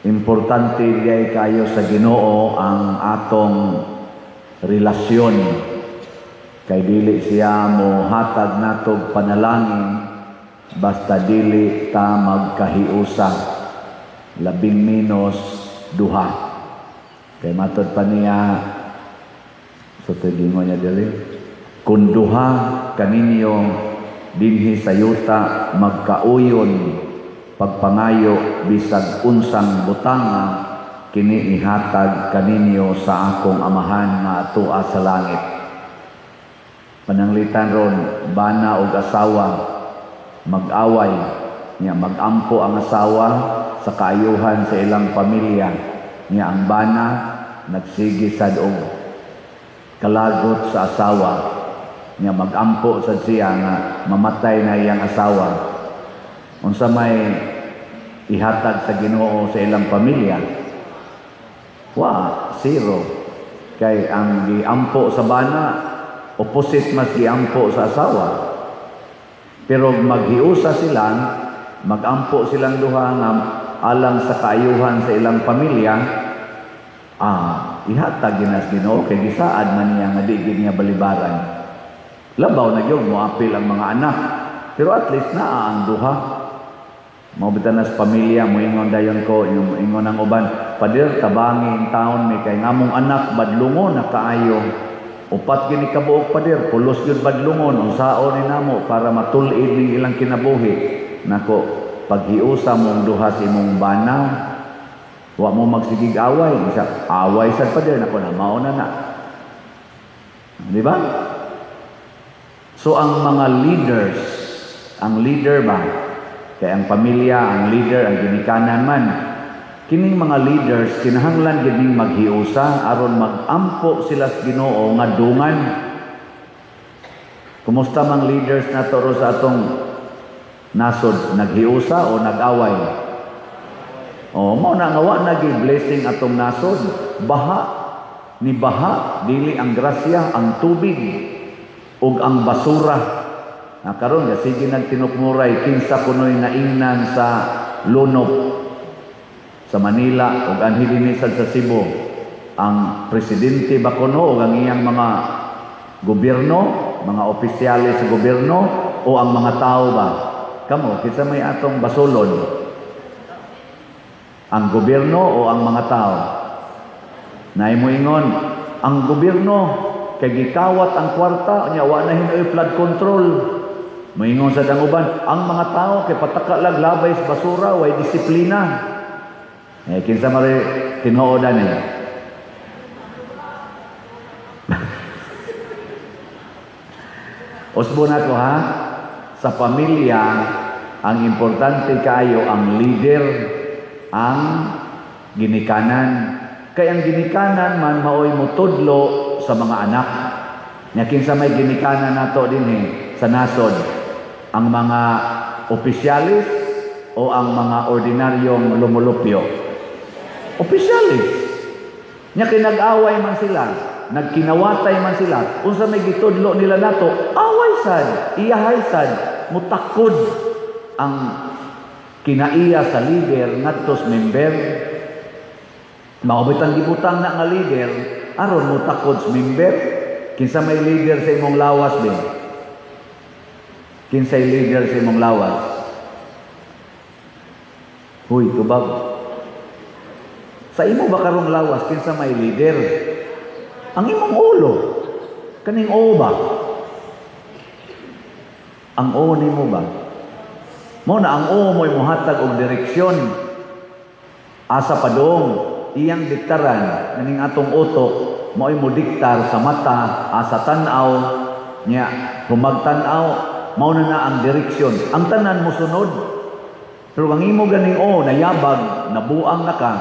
Importante gay kayo sa Ginoo ang atong relasyon. Kay dili siya mo hatag natog panalangin basta dili ta magkahiusa, labing menos duha. Kay matod pa niya, so gingon niya dili, kung duha kaninyo dinhi sa yuta magkauyon pagpangayo bisag unsang butanga, kini ihatag kaninyo sa akong amahan nga atua sa langit. Pananglitan ron, bana og asawa mag-away niya, mag-ampo ang asawa sa kaayuhan sa ilang pamilya niya. Ang bana nagsigi sad og kalagot sa asawa niya, mag-ampo sad siya nga mamatay na iyang asawa. Unsa may ihatag sa Ginoo sa ilang pamilya? Zero. Kay ang giampo sa bana opposite mas giampo sa asawa. Pero maghiusa sila, magampo silang duha nga alang sa kaayuhan sa ilang pamilya, ihatag ginas Ginoo kay gisaad man niya nga di gid niya balibaran. Labaw na gyud mo apil ang mga anak, pero at least naa ang duha. Mabutan nas pamilya mo ingon dayon ko, ingon ang uban, padir tabangi in taon may kay ngamong anak badlungon na kaayo. Upat gini kabuok padir, pulos yun badlungon, unsaon ni namo para matulid ning ilang kinabuhi. Nako, paghiusa mong duha sa imong bana, wa mo magsigig away, away sad padir, nako na mauna na. Di ba? So ang mga leaders, ang leader ba? Kaya ang pamilya, ang leader, ang ginikanan man, kining mga leaders kinahanglan gid ning maghiusa aron magampo sila sa Ginoo nga dungan. Kumusta mang leaders nato ro sa atong nasod, naghiusa o nag-away? Mao na nga wa na gyud blessing atong nasod. Baha ni baha, dili ang grasya, ang tubig ug ang basura. Karon nga sige nagtinukmuray kinsa kunoy naingnan sa lunop sa Manila ug anhi dinhi sa Cebu. Ang presidente ba kuno ug ang iyang mga gobyerno, mga opisyales sa gobyerno o ang mga tao ba? Kamo kinsa may atong basulod? Ang gobyerno o ang mga tao? Nay mo ingon, ang gobyerno kay gikawat ang kwarta nya wa na hinoy flood control. Moingon sa danguban, ang mga tao kay pataka lang labay sa basura, way disiplina. Kinsa mari tinuodan niya. Usbo na ko ha, sa pamilya, ang importante kayo ang leader, ang ginikanan. Kay ang ginikanan man maoy mutudlo sa mga anak. Nya kinsa may ginikanan nato dinhi sa nasod? Ang mga opisyalis o ang mga ordinaryong lumulupyo? Opisyalis. Nya kinag-away man sila, nagkinawatay man sila, unsa may gitudlo nila nato, away sad, iyahay sad, mutakod ang kinaiya sa leader ngadto sa member. Maobitan gibutang na nga leader aron mutakod sa member. Kinsa may leader sa imong lawas din? Kinsay leader sa imong lawas? Huy, tubag. Sa imo ba karong lawas, kinsa may leader? Ang imong ulo. Kaning o ba? Ang o nimo ba? Mo na ang o mo'y muhatag og direksyon. Asa padong iyang diktaran kaning atong utok mo'y modiktar sa mata, asa tan-aw nya humagtan-aw. Mao na ang direksyon. Ang tanan mo sunod. Pero ang imo ganing nayabag, nabuang na ka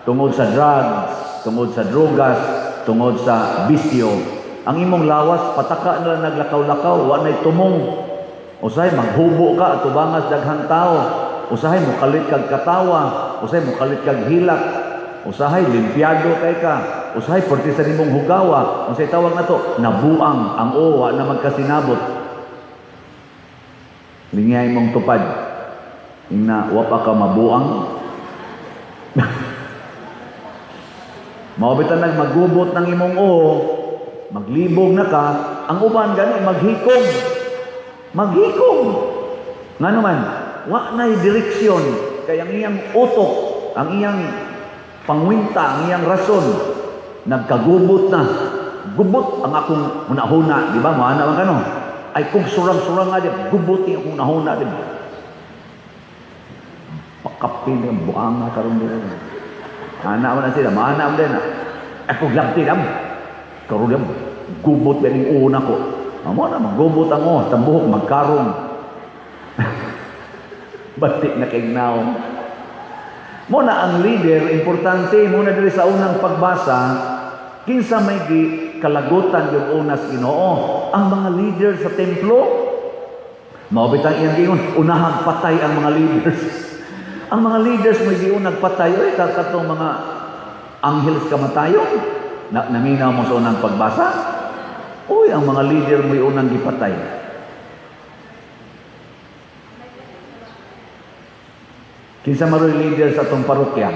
tungod sa drugs, tungod sa drogas, tungod sa bisyo. Ang imong lawas pataka na naglakaw-lakaw, wa nay tumong. Usahay maghubo ka tubangas daghang tao. Usahay mo kalit kag katawa, usahay mo kalit kag hilak. Usahay limpyado kay ka. Usahay porti sa nimong hugawa. Unsay tawag nato? Nabuang ang wa na magkasinabot. Lingay mong tupad. Ingna, wa pa ka mabuang. Maobitan maggubot ng imong o, maglibog na ka, ang uban gani maghikog. Maghikog. Nga naman, wa na'y direksyon, kaya ang iyang utok, ang iyang pangwinta, ang iyang rason, nagkagubot na. Gubot ang akong hunahuna, di ba? Maana man kano? Ay kung surang-surang nga, gubot yung akong hunahuna, di ba? Pakapin ng buanga karon dito. Ana man na sila, maana man din. Ay kung labti lang, karon din, gubot ba yung una ko? Amo na, maggubot ang sa buhok, magkarong. Batik na kaignaw. Muna ang leader, importante, muna diri sa unang pagbasa, kinsa may kalagutan yung unas Ginoo. Ang mga leader sa templo, maobitan iyang giingon, unahang patay ang mga leaders. Ang mga leaders may giun nagpatay, ay katong mga anghels kamatayon. Naminaw mo sa unang pagbasa? Uy, ang mga leader may unang gipatay. Kinsa maroy leader sa atong parokya?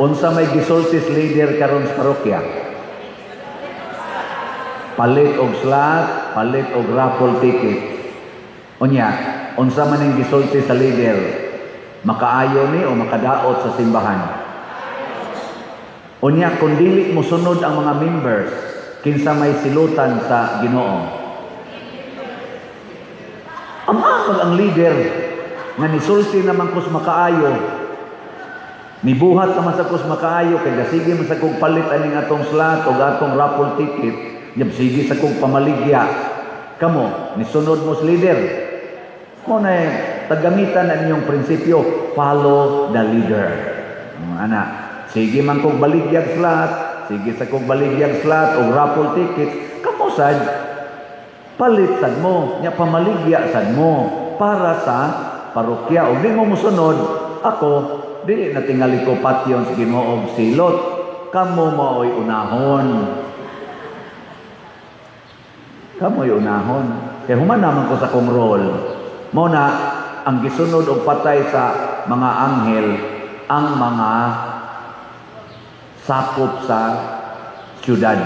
Unsa may gisultis leader karon sa parokya? Palit og slot, palit og raffle ticket. Unya, unsa man ning gisultis sa leader? Makaayo ni o makadaot sa simbahan? Unya, kung dili mo sunod ang mga members, kinsa may silutan sa Ginoo? Pag ang leader nga nisulti naman kus makaayo, nibuhat naman sa kus makaayo, kaya sige man sa kong palit aning atong slot o atong raffle ticket, yab sige sa kong pamaligya, kamo, nisunod mo sa leader. Muna tagamitan ang inyong prinsipyo, follow the leader. Ana, sige man kong baligyag slot, sige sa kong baligyag slot o raffle ticket, kamo sad, palit sad mo, nya pamaligya sad mo para sa parokya. O di mo musunod, ako, di na tingali ko patyon sa Ginoo og silot. Kamo mao'y unahon. Kamo'y unahon. Kaya human naman ko sa kong role. Muna, ang gisunod og patay sa mga anghel, ang mga sakop sa syudad.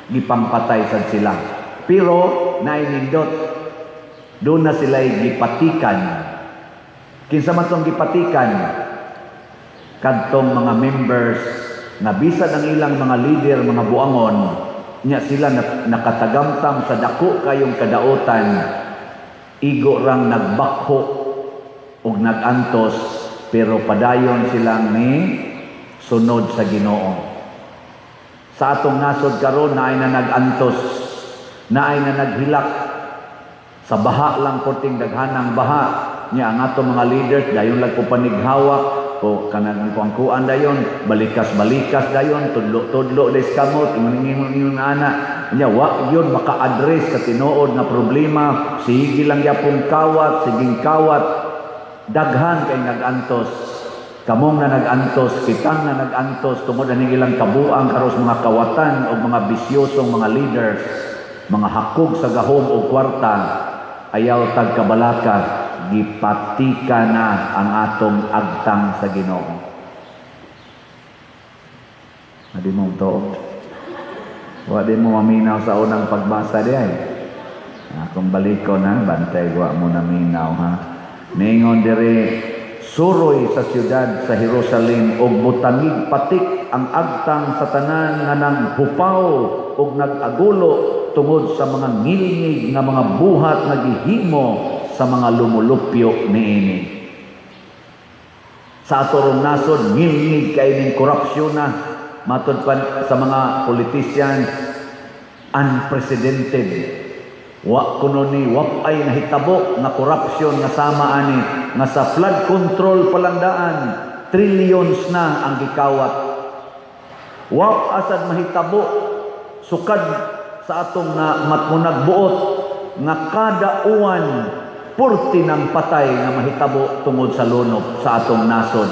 Gipampatay sad sila. Pero, nainindot, doon na sila'y gipatikan. Kinsa man tong gipatikan? Kadtong mga members na bisad ang ilang mga leader, mga buangon, niya sila nakatagamtam sa dako kayong kadaotan, igo rang nagbakho ug nagantos, pero padayon silang ni sunod sa Ginoo. Sa atong nasod karon naay na nagantos, naay na naghilak sa baha lang puting daghanang baha niya ang ato mga leaders dayon lang ko panighawak o kanang kuangkuan dayon balikas dayon tudlo des kamot ingon ana niya wa yun maka-address sa tinuod nga problema. Sige lang yapong kawat, siging kawat, daghan kay nagantos, kamong na nagantos, kitang na nagantos tungod ani ilang kabuang karos mga kawatan o mga bisyosong mga leaders, mga hakog sa gahom o kwarta. Ayaw tagkabalaka, gipatika na ang atong agtang sa Ginoo. Adi mo to. Wa di mo maminaw sa unang pagbasa di ay. Kung balik ko na, bantay wa mo na minaw ha. Ningon dire, suroy sa siyudad sa Jerusalem og butangig patik ang agtang sa tanan nga nang hupaw og nag-agulo tungod sa mga ngilingig nga mga buhat nga gihimo sa mga lumulupyo niini. Sa atorong nasod, ngilingig kay ning korupsyon na matod pa sa mga politicians, unprecedented. Wa kuno ni wapay nahitabo nga korupsyon nga sama ani nga sa flood control palandaan trillions na ang gikawat. Wa asad mahitabo sukad sa atong na matmunag buot nga kada uwan purti ng patay nga mahitabo tungod sa lunop sa atong nasod.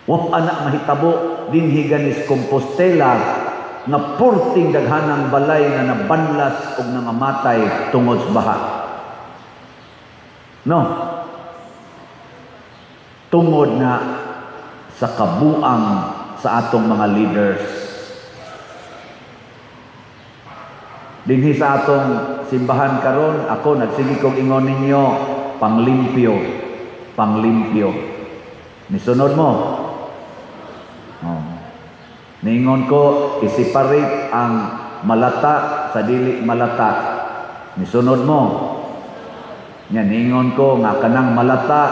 Wa ana mahitabo dinhi ganis Compostela nga purting daghanang balay nga nabanlas og nangamatay tungod sa baha. No? Tungod na sa kabuang sa atong mga leaders. Dinhi sa atong simbahan karon, ako nagsige kong ingon ninyo, panglimpyo. Panglimpyo. Nisunod mo? Oh. Ningon ko, i-separate ang malata sa dili malata. Nisunod mo? Yan, ningon ko, nga kanang malata,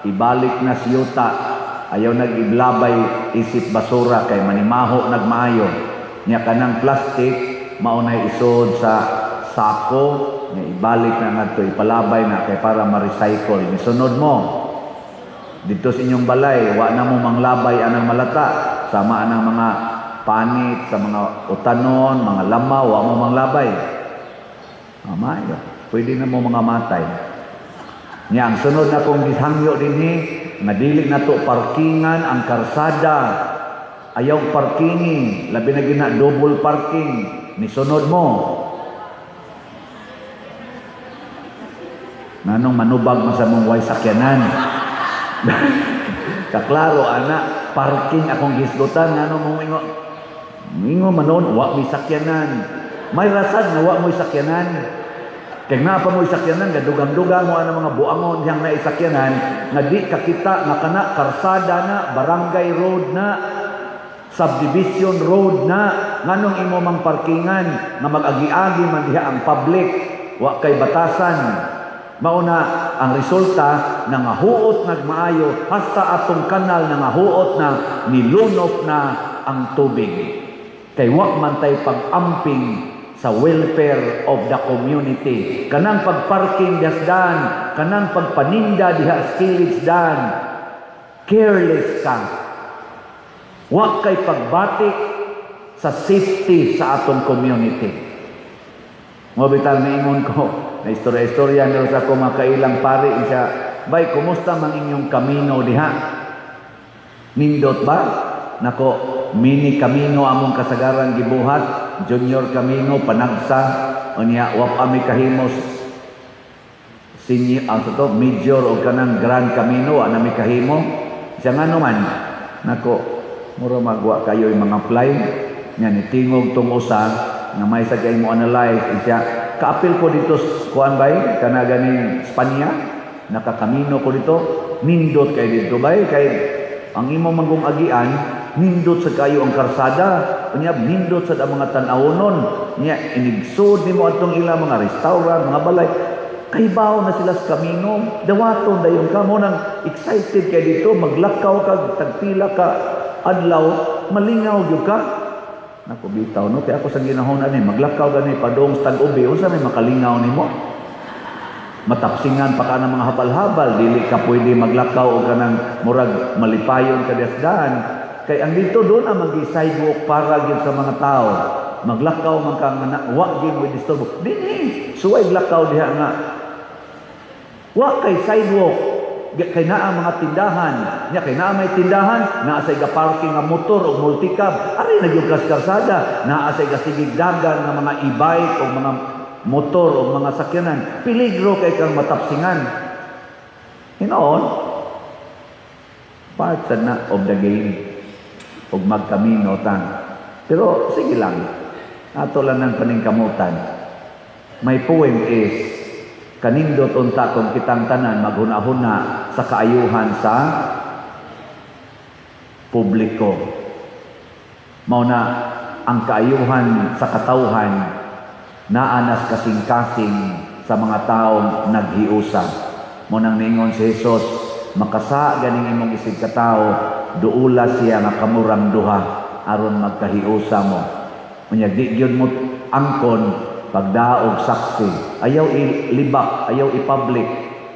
ibalik na siyuta. Ayaw nag-iblabay isip basura kay manimaho nagmaayo. Nya kanang plastic, maunay isod sa sako, nya ibalik na ngadto, ipalabay na kay para ma-recycle. Nisunod mo? Dito sa inyong balay, wa na mo manglabay anang malata. Sama anang mga panit, sa mga utanon, mga lamaw, wa mo manglabay. Amayo, pwede na mo mga matay. Nya, ang sunod na kong gihangyo dinhi, nga dili na to parkingan ang karsada. Ayaw parkingin, labi na gina double parking. Nisunod mo. Nanong manubag mo sa mong way sakyanan. Kaklaro, anak, parking akong gisgutan. Nanong mong ingo manon, wa may sakyanan. May rasad na wa mo sakyanan. Kaya nga pa mo isakyanan, gadugang-dugang mo ang mga buangon diyang na isakyanan, nga di kakita, nga kana, karsada na, barangay road na, subdivision road na, nganong imo mang parkingan, nga mag-agi-agi man diha ang public, wa kay batasan. Mauna, ang resulta, nangahuot nagmaayo, hasta atong kanal nangahuot na, nilunok na ang tubig. Kay wa man tay pag-amping sa welfare of the community. Kanang pagparking dasdan, kanang pagpaninda diha skillage dan, careless ka. Wa kay pagbati sa safety sa atong community. Mabitang niingon ko, na istorya-istorya nila sa kumakailang pari, isa, bay, kumusta mang inyong kamino diha? Nindot ba? Nako, mini kamino among kasagaran gibuhat, junior kamino, panagsa, o niya, wap ami kahimos, senior, major o kanang grand kamino, anami kahimo, siya nga naman, nako, mura magwa kayo yung mga fly, nga nitingog tong usa, nga may sagay mo analyze, siya, kaapil ko dito, kuan bay, kana ganing Spanya, nakakamino ko dito, nindot kay dito bay, kay ang imo manggong agian, nindot sa kayo ang karsada, unya nindot sa mga tan-awonon, nya inigsod nimo atong ilang mga restaurant, mga balay, kaybaw na sila sa kamino, dawaton dayon ka mo nang excited kay dito, maglakaw ka, tagpila ka, adlaw, malingaw gyud ka. Naku bitaw no, kaya ako sa ginahon ani, maglakaw gani padong sa tag-ubi, unsa may makalingaw nimo? Matapsingan pa ka ng mga habal-habal, dili ka pwede maglakaw o kanang murag malipayon ka dasdan. Kay ang dito doon ang mag-sidewalk para gyud sa mga tao. Maglakaw man ka nga wa gyud mo disturbo. Dinhi, suway lakaw diha nga. Wa kay sidewalk, kay naa mga tindahan. Nya kay naa may tindahan, naa sa iga-parking nga motor o multicab. Ari na gyud karsada, naa sa iga-sigigdagan nga mga e-bike o mga motor o mga sakyanan. Peligro kay kang matapsingan. Hinoon, part na of the game. Og magkamino tan. Pero sige lang, ato lang ng paningkamutan. My point is, kanindot unta kung kitang tanan maghuna-huna sa kaayuhan sa publiko. Mao na ang kaayuhan sa katawhan naanas kasing-kasing sa mga taong naghiusa. Mo nang ningon si Jesus, makasa ganing imong isig ka tao, duula siya nga kamurang duha aron magkahiusa mo. Unya di gyud mo angkon pagdaog saksi. Ayaw ilibak, ayaw i-public.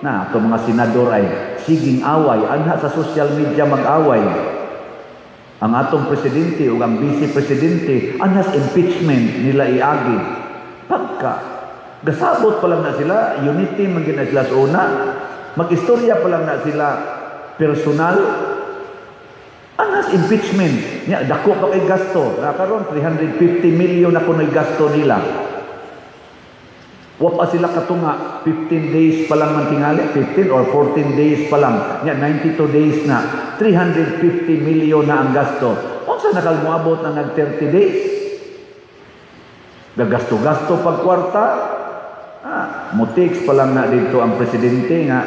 Na ato mga senador ay siging away, anha sa social media mag-away. Ang atong presidente o ang vice presidente, anhas impeachment nila iagi. Pagka gasabot pa lang na sila, unity man gid na sila sa una. Mag-istorya pa lang na sila personal. Anas impeachment. Nya dako pa kay gasto. Na karon 350 million ako na gasto nila. Wa pa sila katunga, 15 days pa lang man tingali, 15 or 14 days pa lang. Nya 92 days na, 350 million na ang gasto. Unsa nakalmoabot na nag 30 days? Gagasto-gasto pag kwarta. Mutiks pa lang na dito ang presidente nga.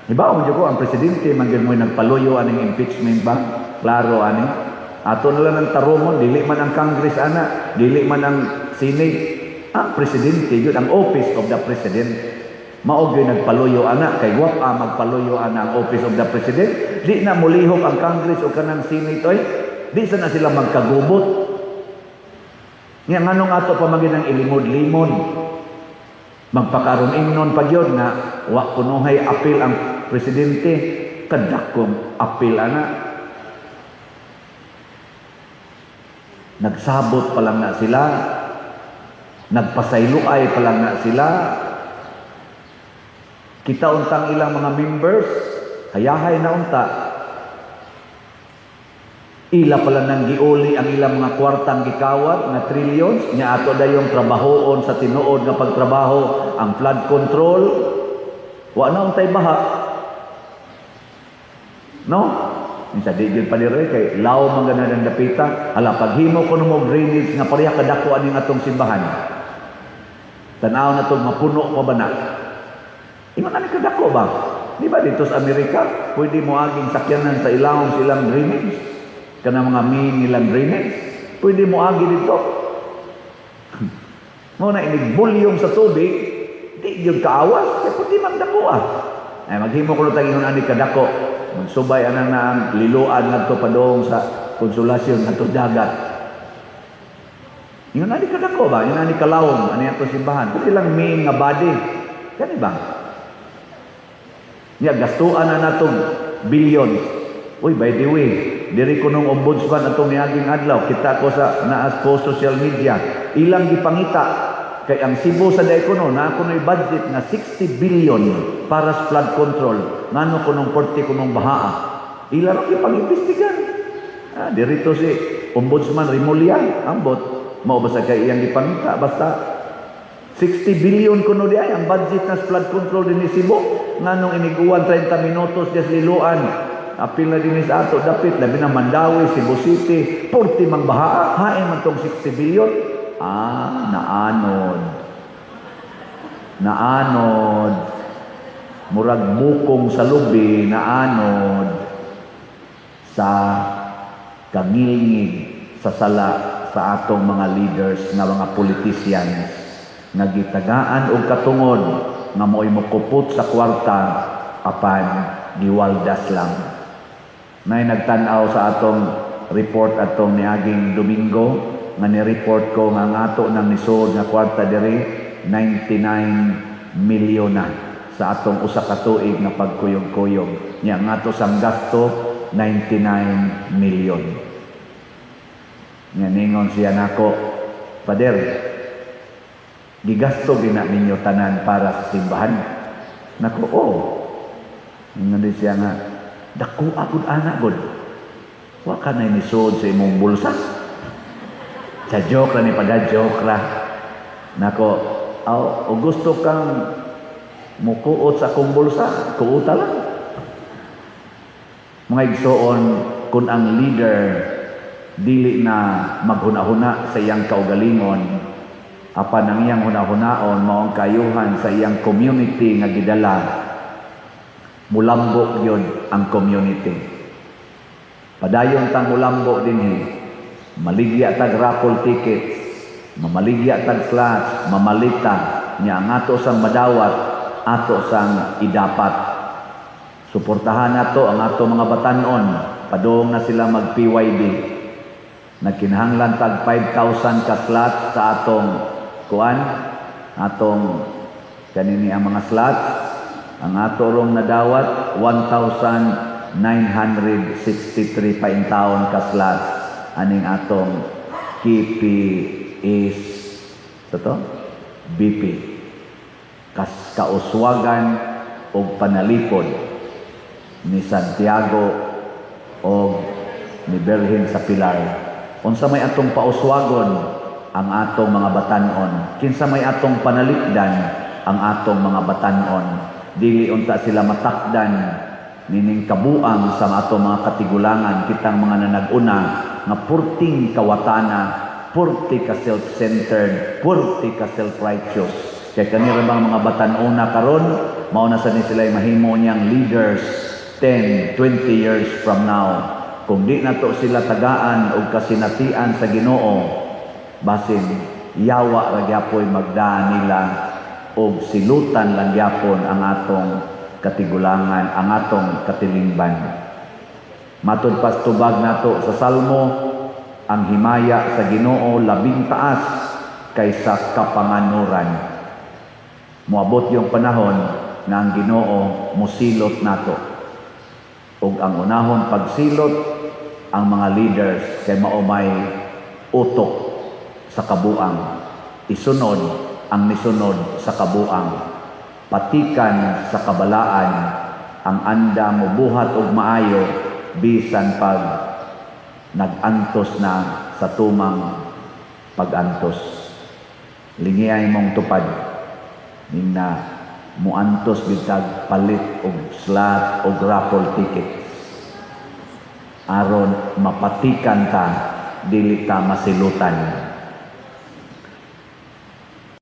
Hibaw mo ko ang presidente mangyud mo nagpaluyo aning impeachment ba? Klaro ani. Ato na lang ng tarungon, dili man ang Congress ana, dili man ang Senate. Ang presidente yun, ang office of the president. Mao gyud nagpaluyo ana kay wapa magpaluyo ana ang office of the president. Di na mulihok ang Congress o kanang Senate oy. Di sa na sila magkagubot. Nga nganong ato pa magin ang ilimod-limod. Magpakaroon ingnon pa gyud nga wa kunuhay apil ang presidente, kadakong apil ana. Nagsabot pa lang na sila. Nagpasayloay pa lang na sila. Kita untang ilang mga members, hayahay na unta. Ila pala nang giuli ang ilang mga kwartang gikawat na trillions, nya ato dayong trabahoon sa tinuod nga pagtrabaho ang flood control. Wa na untay baha. No? Minsa di gyud paliroy kay law man ganad ang dapita. Hala paghimo ko mo drainage nga pareha kadako aning atong simbahan. Tanaw na itong mapuno pa ba na? Ingon ani kadako ba? Di ba dito sa Amerika, pwede mo aging sakyanan sa ilawom silang drainage? Kanang mga main nilang drainage? Pwede mo agi dito? Muna inig-volume sa tubig, di yung kaawas, kaya pwede magdako Ay, maghimo ko lutang ingon ani kadako. Magsubay anang na ang liluan nga ito padong sa konsulasyon nga ito dagat. Yung nani kadako ba? Yung nani kalawom, ano yung simbahan? Kasi lang main nga body. Kani ba? Nga, gastuan na natong billion. Uy, by the way, diri ko nung ombudsman atong niaging adlaw, kita ko sa naas po social media, ilang gipangita, kay ang Cebu sa Daikono, na ako na'y budget na 60 billion para sa flood control. Ngano ko nung 40 ko nung bahaa. Ilang ako ipang-imbestigan. Dirito si Ombudsman Rimulya, ambot. Mao basta kay iyang ipangita basta 60 billion kuno di ay ang budget na flood control din ni Cebu nganong iniguan 30 minutos just liluan apil na din sa ato dapit labi na Mandawi, Cebu City 40 mang baha hain man tong 60 billion naanod murag mukong sa lubi naanod sa kangilngig sa sala sa atong mga leaders nga mga politicians nga gitagaan og katungod nga mo'y mukupot sa kwarta apan giwaldas lang. Nay nagtan-aw sa atong report atong niaging Domingo nga ni-report ko nga ngato nang nisod nga kwarta diri 99 milyon na sa atong usa ka tuig nga pagkuyog-kuyog. Nya ngato sang gasto 99 milyon. Nga ningon siya nako, Pader, gigasto gina ninyo tanan para sa simbahan. Nako, Ningon siya nga, dako agud anak gud. Wa ka na nisod sa imong bulsa. Sa joke ra ni pada-joke ra. Nako, o gusto kang mukuot sa akong bulsa, kuota lang. Mga igsoon, kung ang leader dili na maghuna-huna sa iyang kaugalingon, apan ang iyang huna-hunaon maong kayuhan sa iyang community nga gidala, mulambo yun ang community. Padayon tang mulambo din maligya tag raffle tickets, mamaligya tag slots, mamalita niya ang ato sang madawat, ato sang idapat. Suportahan nato ang ato mga batanon, padung na sila mag PYD. Nagkinahanglan tag 5,000 ka slot sa atong kanini ang mga slot. Ang ato rong nadawat 1,963 pa in taon ka slot. Aning atong KP is BP. Kauswagan o panalipod ni Santiago o ni Berhin sa Pilar. Unsa may atong pauswagon ang atong mga batanon. Kinsa may atong panalikdan ang atong mga batanon. Dili unta sila matakdan nining kabuang sa atong mga katigulangan, kitang mga nanag-una nga purting kawatana, purti ka self-centered, purti ka self-righteous. Kaya kanira bang mga batanona karon, mao na sa ni sila mahimo niyang leaders 10, 20 years from now. Kung di na to sila tagaan o kasinatian sa Ginoo, basin yawa ra gyapon magdaan nila o silutan lang gyapon ang atong katigulangan, ang atong katilingban. Matud pas tubag nato sa Salmo, ang himaya sa Ginoo labing taas kaysa kapanganuran. Moabot yung panahon na ang Ginoo musilot nato. Ug ang unahon pagsilot ang mga leaders kay maumay utok sa kabuang. Isunod ang nisunod sa kabuang. Patikan sa kabalaan ang anda mobuhat og maayo bisan pag nagantos na sa tumang pagantos. Lingiyay mong tupad na muantos bitag palit og slot og raffle ticket aron mapatikan ta dili ta masilutan.